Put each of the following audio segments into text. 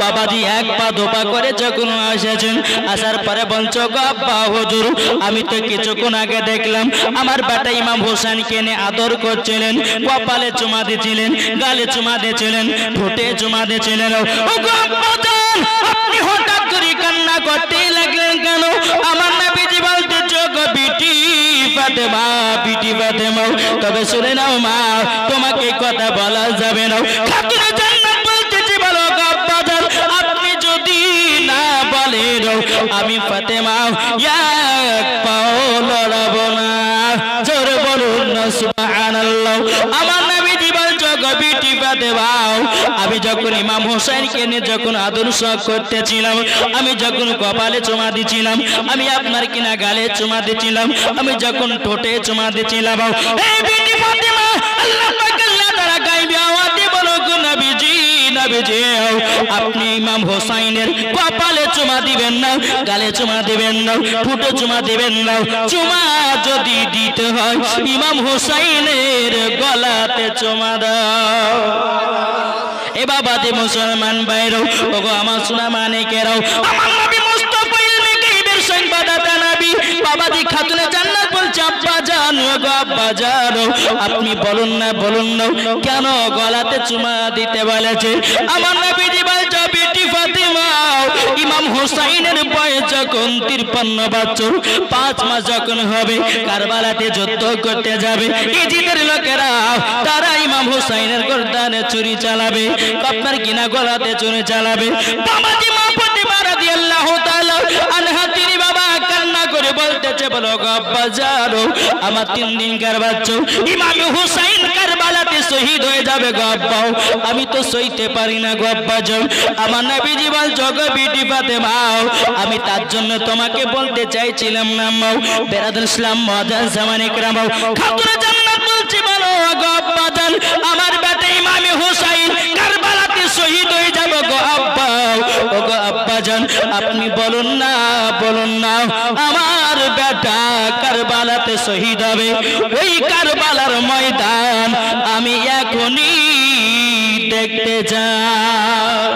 বাবাজি এক পা দোপা করে যখন এসেছেন, আসার পরে বলছো গো আব্বা হুজুর আমি তো কিছুক্ষণ আগে দেখলাম আমার বেটা ইমাম হোসেনকে নিয়ে আদর করছিলেন, কপালে চুমা দিয়েছিলেন, গালে চুমা দিয়েছিলেন, ঠোঁটে চুমা দিয়েছিলেন। ও গো আব্বা জান আপনি হঠাৎ করে কান্না করতে লাগলেন কেন? আমার নবীজি বলতেছো গো বিটি ফাতেমা, বিটি ফাতেমা তবে শুনে নাও মা তোমাকে কথা বলা যাবে না। খাতুনে জান্নাত বলতেছি বলো গো আব্বা জান আপনি যদি না বলেন আমি ফাতেমা এক পাও লড়াবো না। জোরে বলুন না সুবহানাল্লাহ। আমার নবীজি বলছো গো বিটি ফাতেমা আমি যখন ইমাম হোসেনকে নিয়ে যখন আদর শখ করতেছিলাম, আমি যখন কপালে চুমা দিছিলাম, আমি আপনার কিনা গালে চুমা দিছিলাম, আমি যখন ঠোঁটে চুমা দিছিলাম, এই বিটি ফাতেমা আল্লাহ পাক আল্লাহ তাআলা গায়বী আওয়াজে বলো গো নবীজি, নবীজি আপনি ইমাম হোসেনের কপালে চুমা দিবেন না, গালে চুমা দিবেন না, ঠোঁটে চুমা দিবেন না। চুমা যদি দিতে হয় ইমাম হোসেনের গলাতে চুমা দাও। এ বাবাজি মুসলমান ভাইরা ওগো আমার সোনা মানিকেরাও, আমার নবী মুস্তাফা ইলমে গায়বের সংবাদদাতা নবী বাবাজি খাতুনে জান্নাত বলছে আব্বা জান ওগো আব্বা জান আপনি বলুন না কেন গলাতে চুমা দিতে বলেছে? আমার নবীজি বলছে বিটি ফাতেমা ইমাম হোসেনের বয়স যখন 53 বছর 5 মাস যখন হবে কারবালাতে যুদ্ধ করতে যাবে, ইজিদের লোকেরা তারা ইমাম হোসেনের গর্দানে ছুরি চালাবে, আপনার কিনা গলাতে ছুরি চালাবে। বাবাজি মা ফাতেমা রাদিয়াল্লাহু তাআলা আনহা তিনি বাবা কান্না করে বলতেছে বলো গো আব্বা জান আমার 3 দিনকার বাচ্চা ইমাম হোসেন কারবালাতে শহীদ হয়ে যাবে গো আব্বা, আমি তো সইতে পারি না গো আব্বা জান। আমার নবীজি বলছো গো বিটি ফাতেমা আমি তার জন্য তোমাকে বলতে চাইছিলাম না মাও বেরাদুল ইসলাম মুআজ্জাজ জামানে کرام খাতুনে জান্নাত বলছি বলো গো আব্বা জান আমার বেটা ইমাম হোসেন কারবালাতে শহীদ হয়ে যাবে গো আব্বা। ও গো আব্বা জান আপনি বলুন না আমার বেটা কারবালাতে শহীদ হবে, ওই কারবালার ময়দান আমি এখনই দেখতে যাই।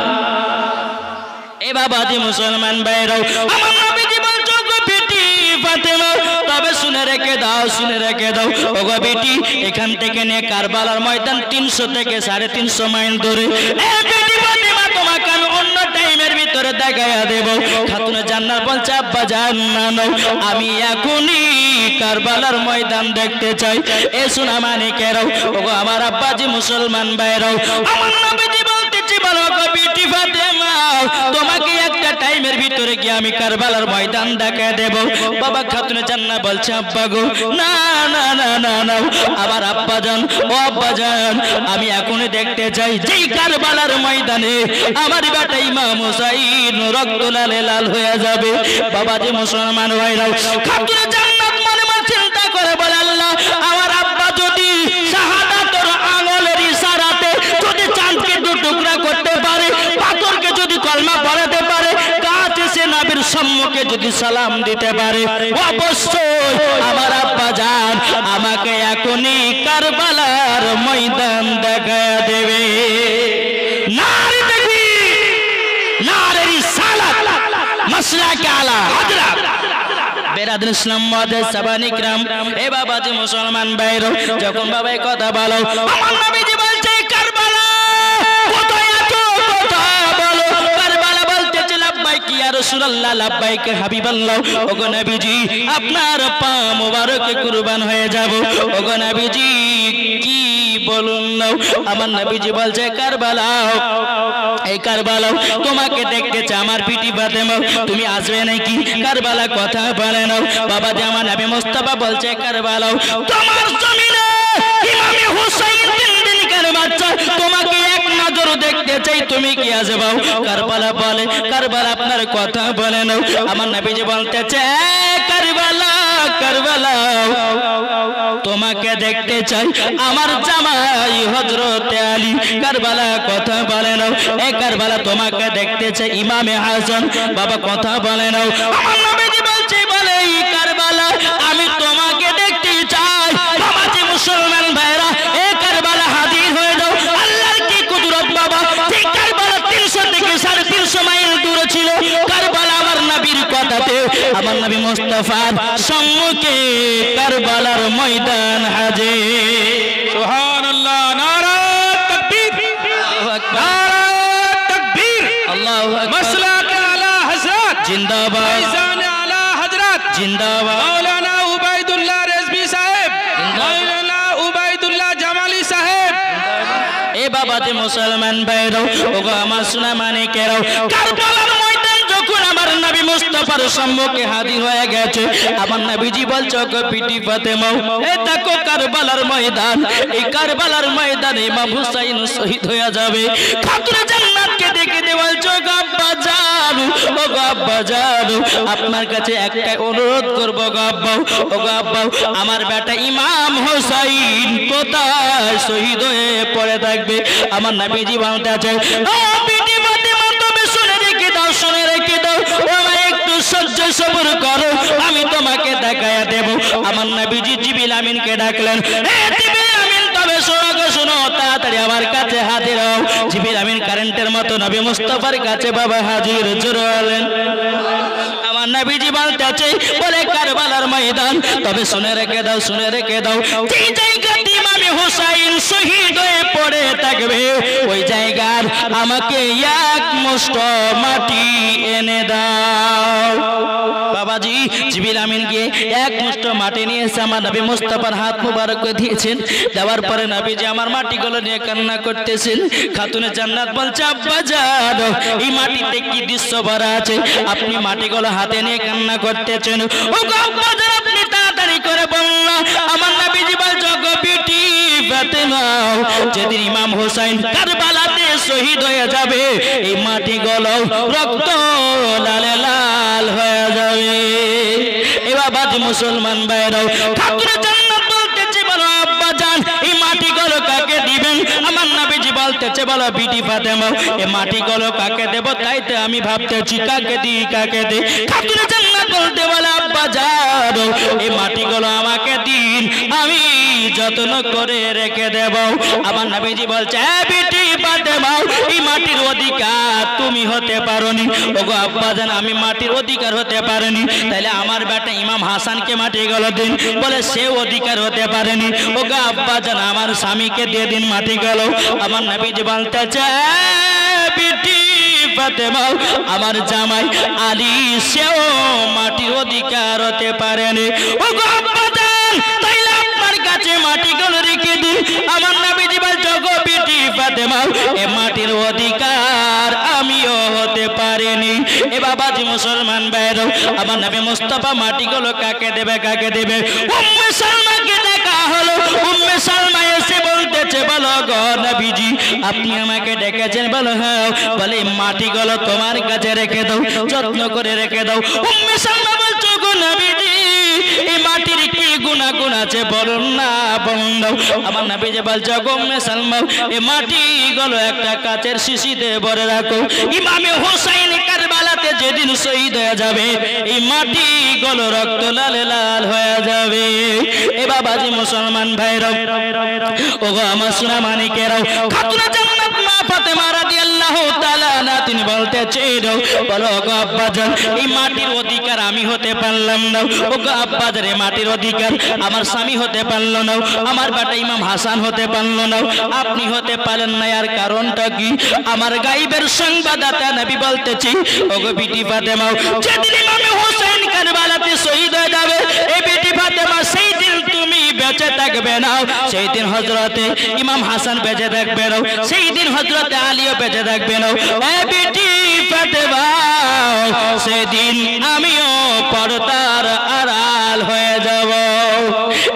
এ বাবাজি মুসলমান ভাইরাও আমার নবীজি বলছো গো বিটি ফাতেমা তবে শুনে রেখে দাও ও গো বিটি এখান থেকে নিয়ে কারবালার ময়দান 300 থেকে 350 মাইল দূরে। এ বিটি ফাতেমা তোমাকে আমি অন্য টাইমের ভিতরে দেখায়া দেব। খাতুনে জান্নাত বলছে আব্বা জান না আমি এখনই কারবালার ময়দান দেখতে চাই। এ সোনা মানিকেরাও ও গো আমার আব্বাজি মুসলমান ভাইরাও আমার নবীজি বলতেছি বলো গো বিটি ফাতেমা তোমাকে একটা টাইমের ভিতরে গিয়ে আমি কারবালার ময়দান দেখায় দেব। বাবা খাতুনে জান্নাত বলছে আব্বা গো না আবার আব্বা জান ও আব্বা জান আমি এখনই দেখতে চাই যেই কারবালার ময়দানে আমার বেটা ইমাম হোসেন রক্ত লালে লাল হয়ে যাবে। বাবাজি মুসলমান ভাইরাও খাতুনে জান্নাত মনে মনে চিন্তা করে বলে আল্লাহ আমার আব্বা যদি শাহাদাতের আঙ্গুলের ইশারাতে যদি চাঁদকে দু টুকরা করতে পারে, পাথরকে যদি কলমা পড়াতে পারে, গাছ এসে নবীর সম্মুখে যদি সালাম দিতে পারে, অবশ্যই আমার আব্বা জান আমাকে এখনই কারবালার ময়দান দেখায় দেবে। নারে তাকবীর, নারে রিসালাত, মাসলাকে আলা হযরত বেরাদুল ইসলাম মুআজ্জাজ জামানে کرام। এ বাবাজি মুসলমান ভাইরা যখন বাবা এই কথা বলো আমার নবীজি বলছে কারবালা কোথায় আছো কথা বলো। কারবালা বলতেছে লাব্বাইক ইয়া রাসূলুল্লাহ লাব্বাইক হাবিবাল্লাহ। ওগো নবীজি আপনার পা মোবারকে কুরবান হয়ে যাব। ওগো নবীজি কি বলুন না। আমার নবীজি বলছে কারবালা এই কারবালা তোমাকে দেখতে চাই আমার বিটি ফাতেমা তুমি আসবে নাকি? কারবালা কথা বলে নাও। বাবা যে আমার নবী মুস্তাফা বলছে কারবালা তোমার জমিনে ইমাম হোসেন 3 দিনকার বাচ্চা তোমাকে এক নজর দেখতে চাই, তুমি কি আসবে? কারবালা বলে কারবালা আপনার কথা বলে নাও। আমার নবীজি বলতেছে কারবালা তোমাকে দেখতে চাই আমার জামাই হযরত আলী। কারবালা কথা বলে নাও। এ কারবালা তোমাকে দেখতে চাই ইমামে হাসান। বাবা কথা বলে নাও। আমার নবীজি বলছে বলে এই কারবালা আমি তোমাকে দেখতে চাই। বাবাজি মুসলমান ভাইরা এ কারবালা হাজির হয়ে যাও। আল্লাহর কি কুদরত বাবা, ঠিক কারবালা 300 থেকে 350 মুস্তাফার সম্মুখে কারবালার ময়দান হাজির। সুবহানাল্লাহ, নারা তাকবীর, নারা তাকবীর, আল্লাহু আকবার। মাসলাক আলা হযরত জিন্দাবাদ, ফৈজান আলা হযরত জিন্দাবাদ, মাওলানা উবাইদুল্লাহ রেজভী সাহেব, মাওলানা উবাইদুল্লাহ জামালি সাহেব। এ বাবাতে মুসলমান ভাইরাও, ওগো আমার সোনা মানিকেরাও, কারবালার ময়দান যখন আমার নবী মুস্তাফার সম্মুখে হাজির হয়ে গেছে, আমার নবীজি বলছে গো বিটি ফাতেমা, এ দেখো কারবালার ময়দান, এই কারবালার ময়দানে ইমাম হুসাইন শহীদ হয়ে যাবে। খাতুনে জান্নাতকে দেখে দিয়ে বলছে গো আব্বা জান, ও গো আব্বা জান, আপনার কাছে একটা অনুরোধ করব গো আব্বা, ও গো আব্বা, আমার বেটা ইমাম হুসাইন কোথায় শহীদ হয়ে পড়ে থাকবে? আমার নবীজি বলতে আছে, ও বিটি ফাতেমা, তুমি শুনে রেখে দাও, শুনে রেখে দাও, আমার একটু সহ্য সবর করো, আমি তোমাকে দেখায়া দেব। আমার নবীজি জিবরিল আমিনকে ডাকলেন, হে জিবরিল আমিন, তবে শোনো গো শোনো, তাড়াতাড়ি আমার কাছে হাজির হও। জিবরিল আমিন কারেন্টের মতো নবী মুস্তাফার কাছে বাবা হাজির জোরে হলেন। আমার নবীজি বলতে আছে, বলে কারবালার ময়দান, তবে শুনে রেখে দাও, শুনে রেখে দাও, যে জায়গাতে ইমাম হুসাইন শহীদ হয়ে পড়ে থাকবে, ওই জায়গার আমাকে এক মুষ্ঠ মাটি এনে দাও। বাবাজি জিবরিল আমিন গিয়ে এক মুষ্ঠ মাটি নিয়ে এসে আমার নবী মুস্তাফার হাত মুবারক দিয়েছেন। দেওয়ার পরে নবীজি আমার মাটিগুলো নিয়ে কান্না করতেছেন। খাতুনে জান্নাত বলছে, আব্বা জান, এই মাটিতে কি দৃশ্য ভরা আছে, আপনি মাটিগুলো হাতে নিয়ে কান্না করতেছেন? ও গো আব্বা জান, আপনি তাড়াতাড়ি করে বলুন। আমার নবীজি বলছে, গো বিটি ফাতেমা, যেদিন ইমাম হুসাইন কারবালাতে শহীদ হয়ে যাবে, এই মাটিগুলো রক্ত লালে লাল হয়ে যাবে। এবার বাদি মুসলমান ভাইরাও, খাতুনে জান্নাত বলতেছে, বলো আব্বা জান, এই মাটিগুলো কাকে দিবেন? আমার নবীজি বলতেছে, বলো বিটি ফাতেমা, এই মাটিগুলো কাকে দেব? তাইতে আমি ভাবতেছি কাকে দিই, কাকে দিই। খাতুনে জান্নাত বলতে বলে, আব্বা জান, এই মাটিগুলো আমাকে দিন, আমি যত্ন করে রেখে দেব। আমার নবীজি বলছে, এ বিটি ফাতেমা, এই মাটির অধিকার তুমি হতে পারোনি। ওগো আব্বা জান, আমি মাটির অধিকার হতে পারিনি, তাহলে আমার বেটা ইমাম হাসানকে মাটিগুলো দিন। বলে সে অধিকার হতে পারেনি। ওগো আব্বা জান, আমার স্বামীকে দিয়ে দিন মাটিগুলো। আমার নবীজি বলতেছে, বিটি ফাতেমা, আমার জামাই আলী সেও মাটির অধিকার হতে পারেনি। ওগো আব্বা জান, তাইলে আপনার কাছে মাটিগুলো রেখে দিন। আমার নবীজি বলছে, গো বিটি ফাতেমা, এ মাটির অধিকার আমিও হতে পারিনি। এ বাবাজি মুসলমান ভাইরা, আমার নবী মুস্তাফা মাটিগুলো কাকে দেবে, কাকে দেবে? উম্মে সালমাকে দেখা হলো। উম্মে সালমা এসে বলতেছে, বলো গো নবীজি, আপনি আমাকে ডেকেছেন? বলো হ্যাঁ। বলে মাটিগুলো তোমার কাছে রেখে দাও, যত্ন করে রেখে দাও। উম্মে সালমা বলছো, গো নবীজি, এই মাটির কি গুনাগুন আছে বলুন না, বলুন দাও। আমার নবীজি বলছে, গো উম্মে সালমা, এই মাটিগুলো একটা কাচের শিশিতে ভরে রাখো। ইমামে হুসাইন কারবালাতে যেদিন শহীদ হয়ে যাবে, এই মাটিগুলো রক্ত লালে লাল হয়ে যাবে। এ বাবাজি মুসলমান ভাইরা, ওগো আমার সোনা মানিকেরাও, খাতুনে জান্নাত মা ফাতেমা রাদিয়াল্লাহু তাআলা আনহা তিনি বলতেছেন, বলো গো আব্বা জান, এই মাটির অধিকার আমি হতে পারলাম না। ওগো আব্বা জান, এই মাটির অধিকার আমার স্বামী হতে পারলো না, আমার বেটা ইমাম হাসান হতে পারলো না, আপনি হতে পারেন না। আর কারণটা কি? আমার গায়বের সংবাদদাতা নবী বলতেছি, ওগো বিটি ফাতেমা, যেদিন ইমাম হুসাইন কারবালাতে শহীদ হয়ে যাবে, এই বিটি ফাতেমা, সেই দিন তুমি বেঁচে থাকবে না, সেই দিন হযরতে ইমাম হাসান বেঁচে থাকবে না, সেই দিন হযরতে আলীও বেঁচে থাকবে না। এ বিটি ফাতেমা, সেদিন আমিও পর্দার আড়াল হয়ে যাব।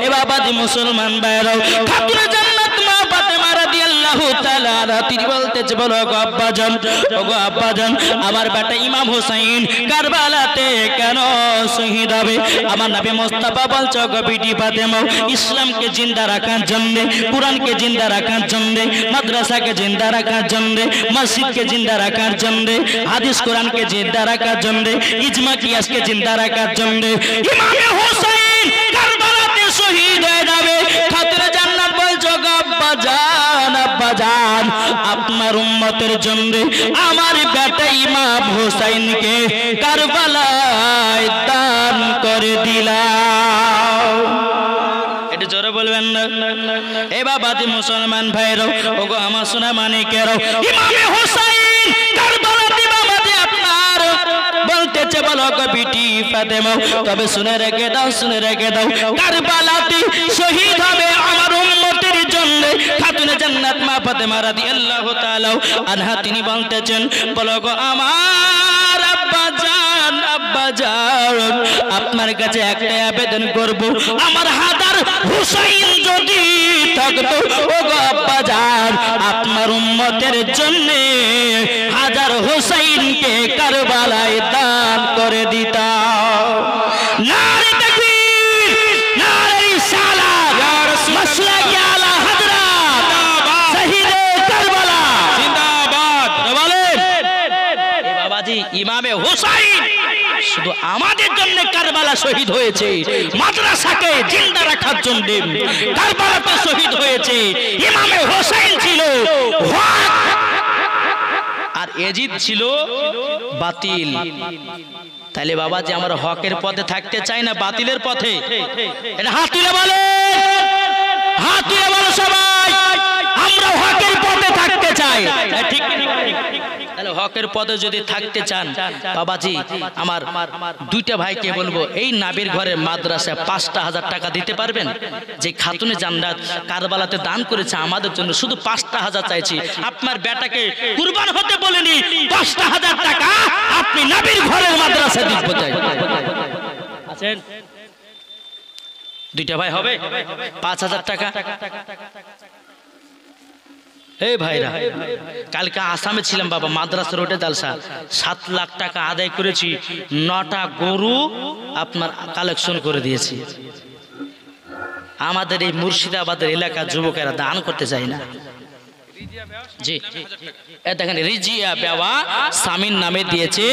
এ বাবাজি মুসলমান ভাইরা, খাতুনে জান্নাত মা ফাতেমা রাদিয়াল্লাহু তাআলা আনহা তিনি বলতেছে, বলো গো আব্বা জান, ওগো আব্বা জান, আমার বেটা ইমাম হুসাইন কারবালাতে কেন শহীদ হবে? আমার নবী মুস্তাফা বলছে, গো বিটি ফাতেমা, ইসলামকে জিন্দা রাখার জন্য, কুরআনকে জিন্দা রাখার জন্য, মাদ্রাসাকে জিন্দা রাখার জন্য, মসজিদকে জিন্দা রাখার জন্য, হাদিস কোরআনকে জিন্দা রাখার জন্য, ইজমা কিয়াসকে জিন্দা রাখার জন্য ইমাম হুসাইন কারবালাতে শহীদ হয়ে যাবে। খাতুনে জান্নাত বলছো, গো আব্বা জান, আব্বা আব্বাজান আপনার উম্মতের জন্য আমার বেটা ইমাম হোসেনকে কারবালায় দান করে দিলাম। এটা জোরে বলবেন না? এ বাবাজি মুসলমান ভাইরা, ওগো আমার সোনা মানিকেরা, ইমামে হোসেন কারবালাতে বাবাজি আপনার বলতেছে, বলো গো বিটি ফাতেমা, তবে শুনে রেখে দাও, শুনে রেখে দাও, কারবালাতে শহীদ হবে আমার উম্মতের জন্য খাতুনে জান্নাত মা ফাতেমা রাদিয়াল্লাহু তাআলা আনহা। তিনি বলতেছেন, বলো গো আমার আব্বাজান, আব্বাজান আপনার কাছে একটা আবেদন করব, আমার হাজার হুসাইন যদি থাকতো, ও গো আব্বাজান আপনার উম্মতের জন্য হাজার হুসাইনকে কারবালায় দান করে দিতাম। নারে তাকবীর, নারে রিসালাত, ইয়া রাসূলুল্লাহ, মাসলাকি আলা হযরত শহীদে কারবালা জিন্দাবাদ। বলেন এই বাবাজি ইমামে হোসেন শুধু আমাদের জন্য কারবালা শহীদ হয়েছে, মাদ্রাসাকে জিন্দা রাখার জন্য কারবালাতে শহীদ হয়েছে। ইমামে হোসেন ছিল হক আর এজিদ ছিল বাতিল। তাহলে বাবাজি আমরা হকের পথে থাকতে চাই না বাতিলের পথে? এটা হাত তুলে বলে, হাত তুলে বলো সবাই, আমরা হকের পথে থাকতে চাই। ঠিক ঠিক। তাহলে হকের পথে যদি থাকতে চান বাবাজি, আমার দুইটা ভাইকে বলবো, এই নাবির ঘরে মাদ্রাসায় 5,000 টাকা দিতে পারবেন? যে খাতুনে জান্নাত কারবালাতে দান করেছে আমাদের জন্য, শুধু 5,000 চাইছি। আপনার বেটাকে কুরবান হতে বলেনি, 5,000 টাকা আপনি নাবির ঘরের মাদ্রাসায় দিতে চাই। আছেন দুইটা ভাই, হবে 5,000 টাকা। এই ভাইরা, কালকে আসামে ছিলাম বাবা, মাদ্রাসা রোডে জালসা, 7 লাখ টাকা আদায় করেছি, 9টা গরু আপনার কালেকশন করে দিয়েছি। আমাদের এই মুর্শিদাবাদের এলাকার যুবকেরা দান করতে চায় না। জি দেখেন, রিজিয়া বেওয়া সামিন নামে দিয়েছে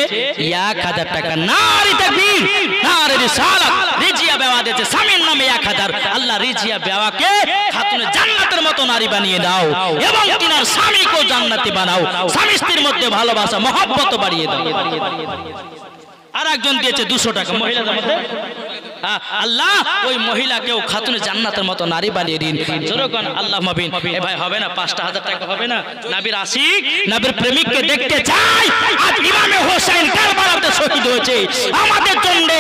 1000 টাকা। নারে তাকবীর, নারে রিসালাত। রিজিয়া বেওয়া দিয়েছে সামিন নামে 1000। আল্লাহ রিজিয়া বেওয়াকে খাতুনে জান্নাতের মতো নারী বানিয়ে দাও এবং তিনার স্বামীকেও জান্নাতি বানাও, স্বামী স্ত্রীর মধ্যে ভালোবাসা মহব্বত বাড়িয়ে দাও। আর একজন দিয়েছে 200 টাকা মহিলাদের মধ্যে। আল্লাহ ওই মহিলাকেও খাতুনে জান্নাতের মতো নারী বানিয়ে দিন। জোরকন আল্লাহ মাবিন। এ ভাই হবে না 5,000 টাকা হবে না? নবীর আশিক, নবীর প্রেমিককে দেখতে চাই। আজ ইমামে হোসেন কারবালাতে শহীদ হয়েছে আমাদের জন্য,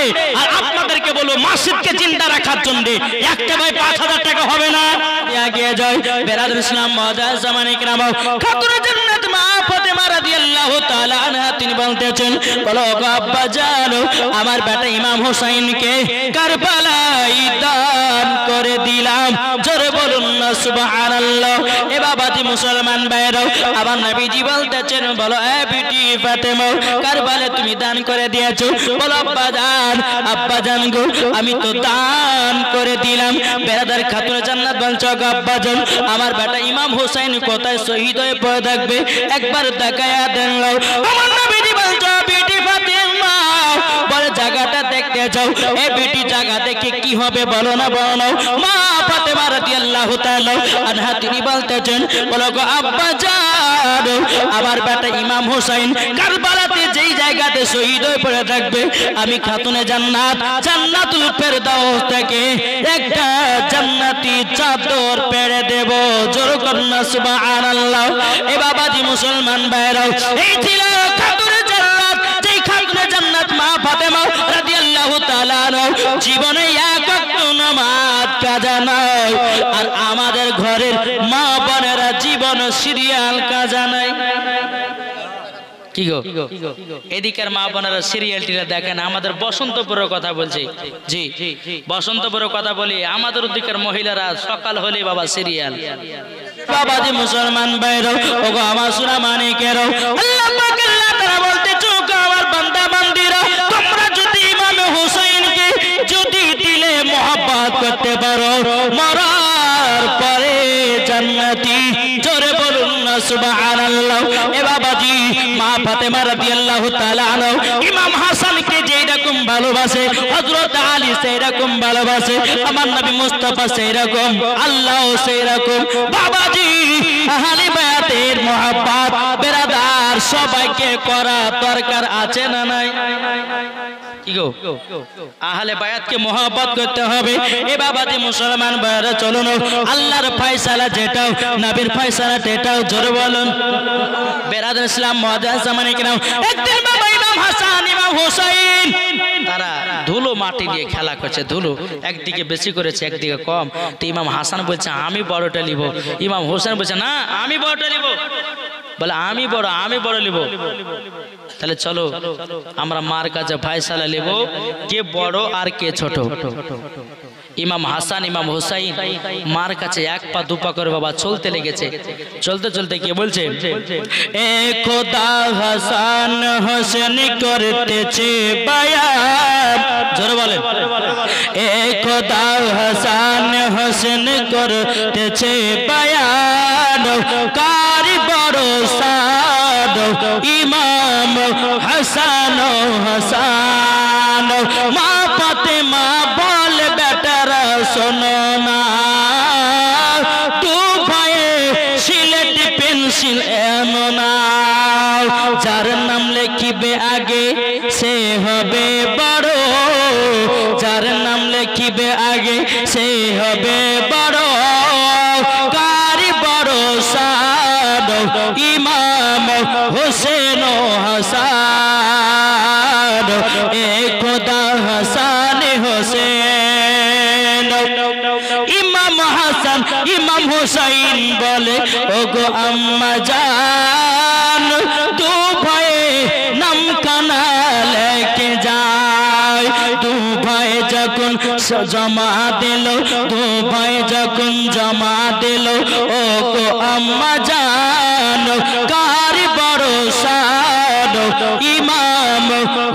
আর আপনাদেরকে বলবো মসজিদকে জিন্দা রাখার জন্য একটা ভাই 5,000 টাকা হবে না? এগিয়ে যায় বেরাদুল ইসলাম মুআজ্জাজ জামানে কিরাম, খাতুনে জান্নাত মা ফাতেমা রাদিয়াল্লাহু তাআলা আনহা তিনি বলতেছেন, বলো আব্বাজান আমার বেটা ইমাম হোসেনকে কারবালায় দান করে দিলাম। জোরে বলুন না সুবহানাল্লাহ। এ বাবাজি মুসলমান ভাইরা, আমার নবীজি বলতেছেন, বলো এ বিটি ফাতেমা কারবালায় তুমি দান করে দিয়েছো। বলো আব্বাজান, আব্বাজান গো আমি তো দান করে দিলাম। বেরাদার খাতুনে জান্নাত বলছো, আব্বাজান আমার বেটা ইমাম হোসেন কোথায় শহীদ হয়ে পড়ে থাকবে একবার দেখায়া দেন। আমার নবীজি বলছো, বিটি ফাতেমা বলে জায়গাটা দেখতে যাও। এ বিটি জায়গা দেখে কি হবে বলো না, বলো না। মা ফাতেমা রাদিয়াল্লাহু তাআলা আনহা তিনি বলতেছেন, বলো গো আব্বাজান আমার বেটা ইমাম হোসেন কারবালাতে যেই জায়গাতে শহীদ হয়ে পড়ে থাকবে আমি খাতুনে জান্নাত জান্নাতুল ফেরদাউস থেকে একটা জান্নাতি চাদর পেড়ে দেব। জোর করুন সুবহানাল্লাহ। এ বাবাজি মুসলমান ভাইরা, এই ছিল খাতুনে জান্নাত, যেই খাতুনে জান্নাত মা ফাতেমা রাদিয়াল্লাহু তাআলা জীবনে এক ওয়াক্ত নামাজ কাজা নাই, আর আমাদের ঘরের মা বোনেরা জীবন সিরিয়াল কাজা নাই। কি গো এদিকের মা বোনেরা সিরিয়ালটিরা দেখেন। আমাদের বসন্তপুরের কথা বলছি, জি বসন্তপুরের কথা বলি। আমাদের ওদিকের মহিলারা সকাল হলে বাবা সিরিয়াল। বাবাজি মুসলমান ভাইরা, ওগো আমার সোনা মানিকেরা, আল্লাহ পাক আল্লাহ তাআলা বলতে চোখ আমার বান্দা বান্দিরা, তোমরা যদি ইমাম হোসেনকে যদি দিলে মোহাব্বত করতে পারো মরার পরে জান্নাতি। জোরে বলুন না সুবহানাল্লাহ। এ বাবাজি মা ফাতেমা রাদিয়াল্লাহু তাআলা আনহা ইমাম হাসানকে যেই রকম ভালোবাসে, হযরত আলী সেই রকম ভালোবাসে, আমার নবী মুস্তাফা সেই রকম, আল্লাহ সেই রকম। বাবাজি আহলে সবাইকে করা দরকার আছে না নাই? কি গো, আহলে বায়াতকে মহব্বত করতে হবে। এ বাবাদি মুসলমান ভাইরা চলুন, আল্লাহর ফয়সালা যেটাও, নবীর ফয়সালা যেটাও, জোরে বলুন। বেরাদর ইসলাম মুআজ্জাজ জামানে কিরাম, একদিন বাবা ইমাম হাসান ইমাম হুসাইন তারা ধুলো মাটি দিয়ে খেলা করছে, ধুলো একদিকে বেশি করেছে একদিকে কম। তো ইমাম হাসান বলছে আমি বড়টা নিব, ইমাম হোসেন বলছে না আমি বড়টা নিব। বলে আমি বড় নিব। তাহলে চলো আমরা মার কাছে ফয়সালা নেব কে বড় আর কে ছোট। ইমাম হাসান ইমাম হুসাইন মার কাছে এক পা দুপা করে বাবা চলতে লেগেছে। চলতে চলতে কে বলছে, এ খোদা হাসান হোসেন করতেছে বায়াত, জোরে বলেন, এ খোদা হাসান হোসেন করতেছে বায়াত, কারি বড় সাদ ইমাম হাসান হাসান। মা ফাতেমা বল বেটারা শোনো না, তু ভাইয়ে সিলেট পেন্সিল এনো না, যার নাম লিখিবে আগে সে হবে বড়, যার নাম লিখিবে আগে সে হবে বড়, কারি বড় সাদ ইমাম হোসেন হাসান, এ খোদা হাসান হোসেন। ইমাম হাসান ইমাম হুসাইন বলে ওগো আম্মা জান, দু ভাই নাম কানা লেকে যায়, দু ভাই যখন জমা দিল, দু ভাই যখন জমা দিল, ওগো আম্মা জান কারি বড় সাদ ইমাম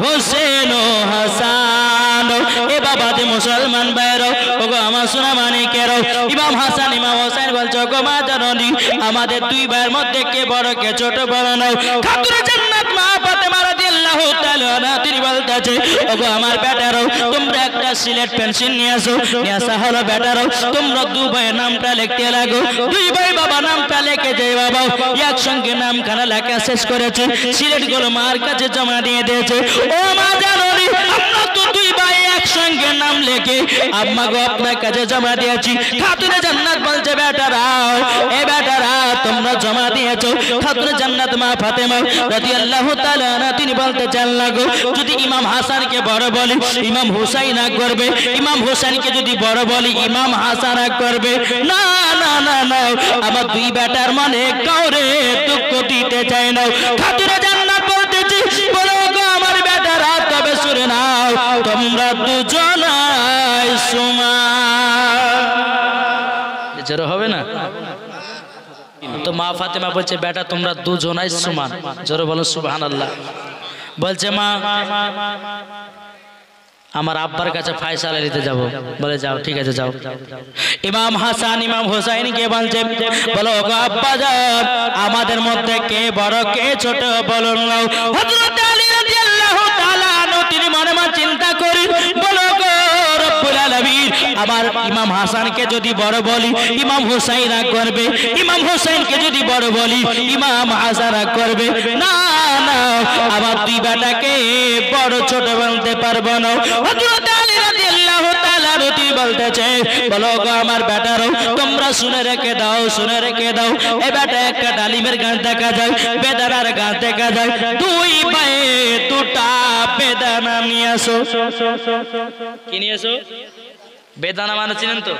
হোসেন হাসান। এ বাবাতে মুসলমান বাইরো ওগো আমার সোনা মানিকেরও, ইমাম হাসান ইমাম হোসেন বলছো গো মা জননী, আমাদের দুই ভাইয়ের মধ্যে কে বড় কে ছোট বড় নয়। খাতুনে জান্নাত মা ফাতেমা রাদিয়াল্লাহু তাআলা আনহা তিনি বলতেছে ওগো আমার বেটারও, তোমরা একটা সিলেট পেন্সিল নিয়ে আসো, নিয়ে আসা হলো বেটারও, তোমরা দুই ভাইয়ের নামটা লিখতে লাগো। দুই ভাই বাবা নামটা লিখে যায় বাবা একসঙ্গে নামখানা লেখা শেষ করেছে, সিলেট গুলো মার কাছে জমা দিয়ে দিয়েছে। ও মা জাননি, আমরা তো দুই ভাই একসঙ্গে নাম লিখে আম্মা গো আপনার কাছে জমা দিয়েছি। খাতুনে জান্নাত বলছে বেটারাও, এ বেটারা তোমরা জমা দিয়েছো। খাতুনে জান্নাত মা ফাতেমা রাদিয়াল্লাহু তাআলা আনহা তিনি বলতে চান লাগো, যদি ইমাম হাসানকে বড় বলি ইমাম হুসাইন রাগ করবে, ইমাম হোসেনকে যদি বড় বলি ইমাম হাসান রাগ করবে। না না না না, আমার দুই বেটার মনে কাউরে দুঃখ দিতে চাই না। খাতুনে জান্নাত বলতেছি বলো গো আমার বেটারা, তবে শুনে নাও তোমরা দুজনাই সমান। জোরে হবে না তো? মা ফাতেমা বলছে বেটা তোমরা দুজনাই সমান, জোরে বলো সুবহানাল্লাহ। বলছে মা আমার আব্বার কাছে ফয়সালা নিতে যাব। বলে যাও, ঠিক আছে যাও। ইমাম হাসান ইমাম হুসাইনকে বলছে বলো গো আব্বা যান, আমাদের মধ্যে কে বড় কে ছোট বলুন। হযরত আলী রাদিয়াল্লাহু তাআলা আনহু তিনি মনে মনে চিন্তা করেন, বলো গো রব্বুল আলামিন, আমার ইমাম হাসানকে যদি বড় বলি ইমাম হুসাইন রাগ করবে, ইমাম হুসাইনকে যদি বড় বলি ইমাম হাসান রাগ করবে। না না, আমার দুই বেটাকে বড় ছোট বলতে পারবো না। হযরত আলী রাদিয়াল্লাহু তাআলা তিনি বলতেছে বলো গো আমার বেটারও, তোমরা শুনে রেখে দাও, শুনে রেখে দাও। এ বেটা একটা ডালিমের গাছ দেখা যায়, বেদানার গাছ দেখা যায়, দুই ভাইয়ে দুটা বেদানা নিয়ে আসো। কি নিয়ে আসো? বেদানা মানে চিনেন তো?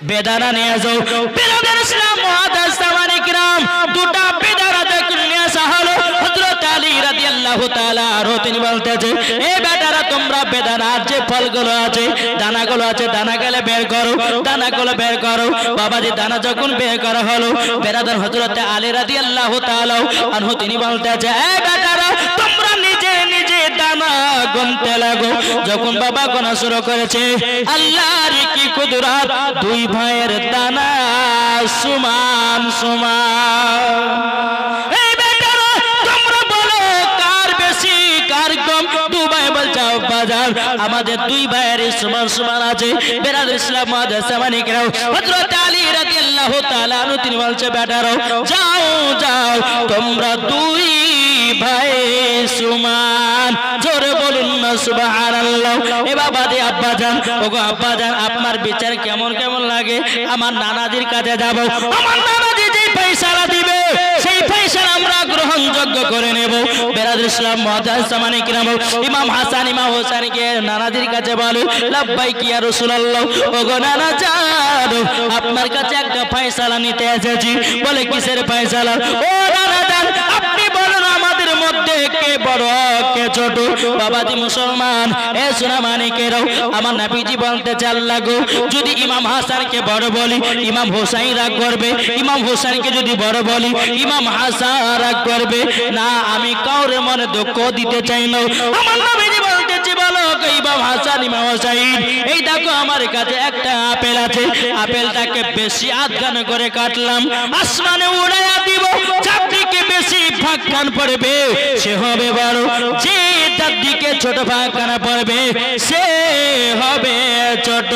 বেদানা নিয়ে আসো। বেদানা ইসলাম মুআজ্জাজ সামানে কিরাম, দুটা বেদানা যখন নিয়ে আসা হলো, হযরত আলী রাদিয়াল্লাহু তাআলা আরো তিনি বলতেছে এ বেটারা তোমরা বেদানার যে ফলগুলো আছে দানাগুলো আছে দানাগুলো বের করো, দানাগুলো বের করো। বাবাজি দানা যখন বের করা হলো, বেরাদার হযরত আলী রাদিয়াল্লাহু তাআলা আনহু তিনি বলতেছে এ বেটারা তোমরা নিজে নিজে দানা গুনতে লাগো। যখন বাবা গোনা শুরু করেছে, আল্লাহর কি কুদরত, দুই ভাইয়ের দানা সমান সমান। এই বেটারা তোমরা বলো কার বেশি কার কম? দু ভাই বলছে বাজার আমাদের দুই ভাইয়ের সমান সমান আছে। বেরাদর ইসলাম মুআজ্জাজ সামানে কিরাম, হযরত আলী রাদিয়াল্লাহু তাআলা আনহু তিনি বলছে বেটারা যাও যাও তোমরা দুই ভাই সুমান, জোরে বলুন না সুবহানাল্লাহ। এ বাবা দি আব্বা জান, ওগো আব্বা জান, আপনার বিচার কেমন কেমন লাগে? আমার নানাজির কাছে যাব, আমার নানাজি যে ফয়সালা দিবে সেই ফয়সালা আমরা গ্রহণযোগ্য করে নেব। বেরাদর ইসলাম মুআজ্জাজ সামানে কিরাম, ইমাম হাসান ইমাম হোসেনকে নানাজির কাছে বলে, লাব্বাইক ইয়া রাসূলুল্লাহ, ওগো নানা জান, আপনার কাছে একটা ফয়সালা নিতে এসেছি। বলে কিসের ফয়সালা? ও নানা জান, আপনি বলেন আমাদের মধ্যে কে বড় কে ছোট? বাবাজি মুসলমান, এ সোনা মানিকেরাও, আমার নবীজি বলতে চাল্লা গো, যদি ইমাম হাসানকে বড় বলি ইমাম হোসেন রাগ করবে, ইমাম হোসেনকে যদি বড় বলি ইমাম হাসান রাগ করবে না। আমি কাউরে মনে দুঃখ দিতে চাই না। আমার নবীজি বলতেছে, বলো ইমাম হাসান ইমাম হোসেন, এই দেখো আমার কাছে একটা আপেল আছে, আপেলটাকে বেশি আধখান করে কাটলাম, আসমানে উড়াইয়া দিব, চারদিকে বেশি ফাঁকখান পড়বে সে হবে বড়, যে তার দিকে ছোট ফাঁকখানা পড়বে সে হবে ছোট।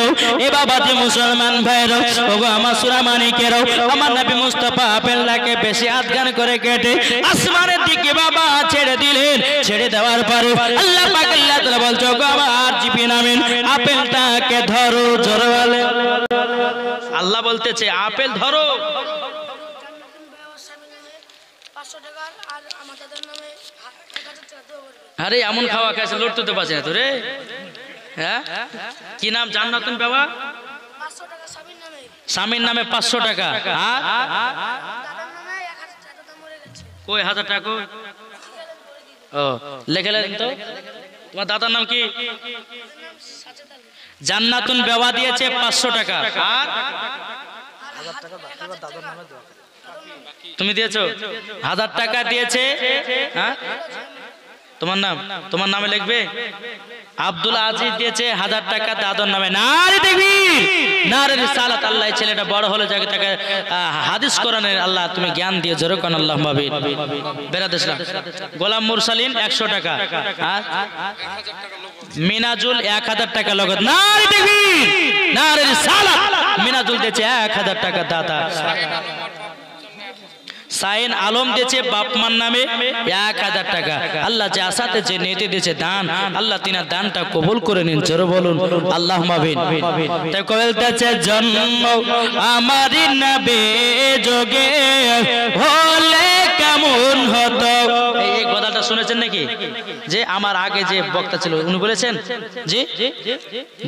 এ বাবাজি মুসলমান ভাইরা, ওগো আমার সুরা মানিকেরাও, আমার নবী মুস্তাফা আপেলটাকে বেশি আধখান করে কেটে আসমানের দিকে বাবা ছেড়ে দিলেন। ছেড়ে দেওয়ার পরে আল্লাহ পাক আল্লাহ তাআলা বলছো, গো আমার জিবিন আমিন, আপেলটাকে ধরো, জোরে বলে। আল্লাহ বলতেছে আপেল ধরো। আরে এমন খাওয়া খাইছে লড়তে পারছে না তো রে। হ্যাঁ, কি নাম? জান্নাতুন বাবা স্বামীর নামে 500 টাকা। কই 1000 টাকা? ও লেখেলেন তো। তোমার দাদার নাম কি? জান্নাতুন বেওয়া দিয়েছে 500 টাকা। আর তুমি দিয়েছো 1000 টাকা দিয়েছে। হ্যাঁ, তোমার নাম, তোমার নামে লিখবে। আব্দুল আজিজ দিয়েছে 1000 টাকা দাদর নামে। নারে দেখবি, নারে রিসালাত। আল্লাহ ছেলেটা বড় হলো যাকে তাকে হাদিস কোরআনের আল্লাহ তুমি জ্ঞান দিয়ে জোরে কোন আল্লাহুম্মা আমিন। বেরাদ ইসলাম গোলাম মুরসালিন 100 টাকা। মিনাজুল 1000 টাকা লগত। নারে দেখবি, নারে রিসালাত। মিনাজুল দিয়েছে 1000 টাকা দাতা। সাইন আলম দিয়েছে বাপমার নামে 1000 টাকা। আল্লাহ যে আসাতে যে নেতে দিয়েছে দান, আল্লাহ তিনার দানটা কবুল করে নিন, জোরে বলুন আল্লাহুম্মা আমিন। তাই কইতেছে, জন্ম আমারই নবে যোগে হলে কেমন হতো। এই কথাটা শুনেছেন নাকি? যে আমার আগে যে বক্তা ছিল উনি বলেছেন, জি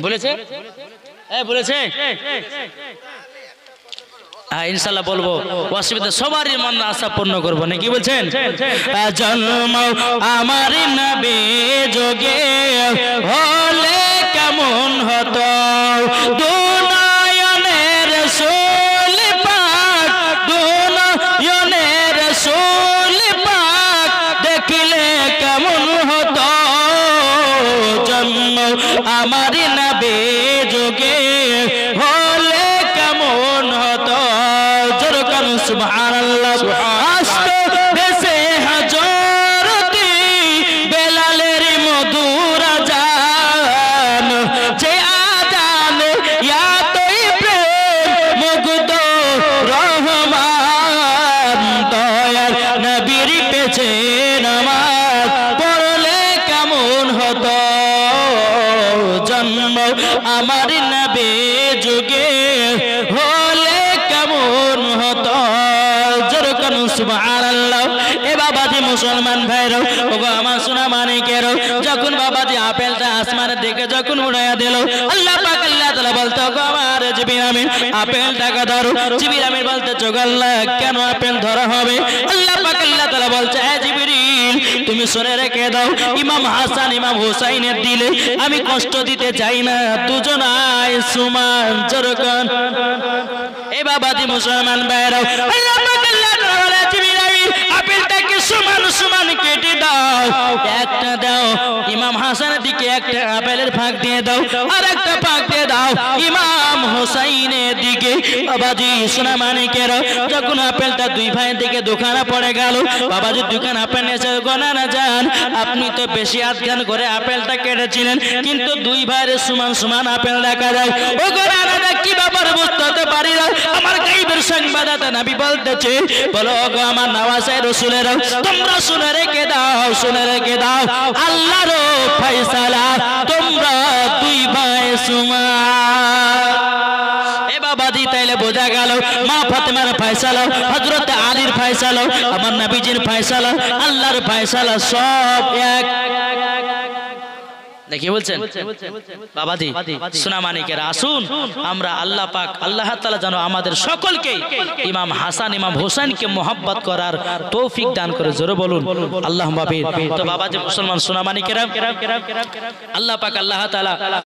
বলেছে, বলেছে। ইনশাআল্লাহ বলবো, অসুবিধা সবারই মন আশা পূর্ণ করবো নাকি বলছেন? জন্ম আমার নবী যোগে হলে কেমন হতো, দুনয়নের রাসূল পাক, দুনয়নের রাসূল পাক দেখিলে কেমন হতো। জন্ম আমার নবী যোগে হলে কেমন হতো, সুবহানাল্লাহ। আসতো দেশে হযরতি বেলালের মধুর আযান, যে আযান এতই প্রেম মুগ্ধ রহমান, দয়ার নবীর পেছে নামাজ পড়লে কেমন হতো। জন্ম আমার নবী যুগে হলে কেমন হতো, যেরকম সুবহানাল্লাহ। এ বাবাজি মুসলমান ভাইরা, ওগো আমার সোনা মানিকেরও, যখন বাবাজি আপেলটা আসমানের দিকে যখন উড়াইয়া দিল, আল্লাহ পাক আল্লাহ তাআলা বলতো, গো আমার জিবরিল আমিন, আপেলটাকে ধরো। জিবরিল আমিন বলতে, চোখ আল্লাহ কেন আপেল ধরা হবে? আল্লাহ পাক আল্লাহ তাআলা বলছে, হে জিবরিল তুমি শুনে রেখে দাও, ইমাম হাসান ইমাম হোসাইনের দিলে আমি কষ্ট দিতে চাই না, দুজনাই সমান। যেরকম এ বাবাজি মুসলমান ভাইরা, আল্লাহ পাক আল্লাহ তাআলা বলে, জিবরিল আমিন আপেলটাকে সমান সমান কেটে দাও, একটা দাও ইমাম হাসানের দিকে, একটা আপেলের ফাঁক দিয়ে দাও, আর একটা ফাঁক দিয়ে দাও দাও ইমাম হোসাইনের দিকে। বাবাজি সোনা মানিকের যখন আপেলটা দুই ভাইয়ের দিকে দোকানে পড়ে গেল, বাবাজি দোকান আপেল এসে গোনা না যান, আপনি তো বেশি আধখান করে আপেলটা কেটেছিলেন, কিন্তু দুই ভাইয়ের সমান সমান আপেল দেখা যায়। ও গোনা না কি ব্যাপার বুঝতে পারি না। আমার গাইবের সংবাদদাতা নবী বলতেছে, বলো গো আমার নওয়াজে রাসূলেরা, তোমরা শুনে রেখে দাও, শুনে রেখে দাও, আল্লাহর ফয়সালা তোমরা দুই ভাই সমান। এ বাবাজি তাইলে বোঝা গেল মা ফাতেমার ফয়সালা, হযরত আলীর ফয়সালা, আমার নবীজির ফয়সালা, আল্লাহর ফয়সালা সব এক। দেখি বলছেন বাবাজি সোনা মানিকের, আসুন আমরা আল্লাহ পাক আল্লাহ তাআলা যেন আমাদের সকলকে ইমাম হাসান ইমাম হোসেনকে মোহাব্বত করার তৌফিক দান করে। জোরে বলুন আল্লাহুম্মা আমিন। তো বাবাজি মুসলমান সোনা মানিকেরা, আল্লাহ পাক আল্লাহ তাআলা